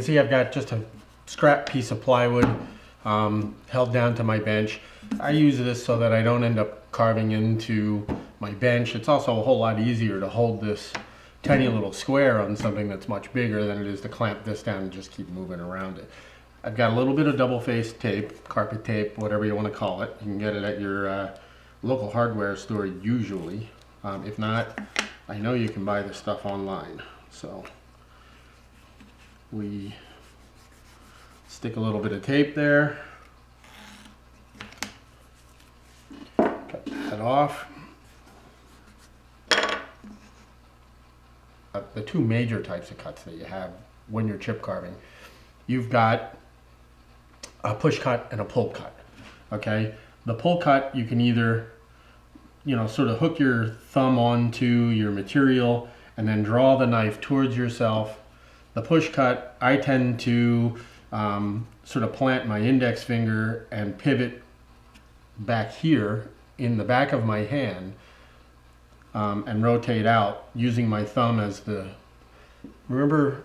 see I've got just a scrap piece of plywood held down to my bench. I use this so that I don't end up carving into my bench. It's also a whole lot easier to hold this tiny little square on something that's much bigger than it is to clamp this down and just keep moving around it. I've got a little bit of double-faced tape, carpet tape, whatever you want to call it. You can get it at your local hardware store usually. If not, I know you can buy this stuff online. So we stick a little bit of tape there, cut that off. The two major types of cuts that you have when you're chip carving, you've got a push cut and a pull cut. Okay, the pull cut, you can either, you know, sort of hook your thumb onto your material and then draw the knife towards yourself. The push cut, I tend to sort of plant my index finger and pivot back here in the back of my hand and rotate out using my thumb as the, remember,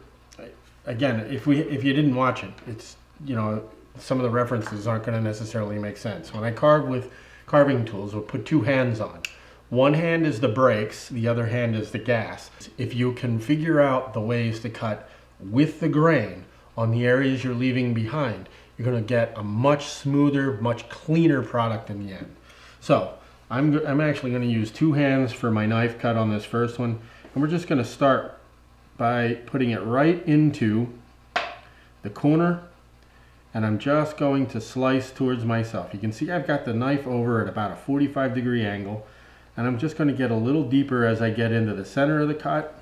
again, if you didn't watch it, it's, you know, some of the references aren't going to necessarily make sense. When I carve with carving tools, we'll put two hands on. One hand is the brakes, the other hand is the gas. If you can figure out the ways to cut with the grain on the areas you're leaving behind, you're going to get a much smoother, much cleaner product in the end. So I'm actually going to use two hands for my knife cut on this first one, and we're just going to start by putting it right into the corner, and I'm just going to slice towards myself. You can see I've got the knife over at about a 45-degree angle, and I'm just going to get a little deeper as I get into the center of the cut.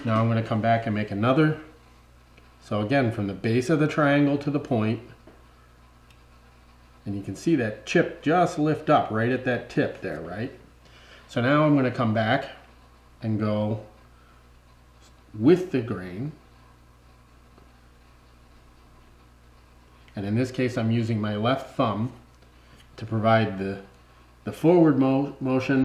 Now I'm going to come back and make another. So again, from the base of the triangle to the point, and you can see that chip just lift up right at that tip there, right? So now I'm going to come back and go with the grain. And in this case, I'm using my left thumb to provide the forward motion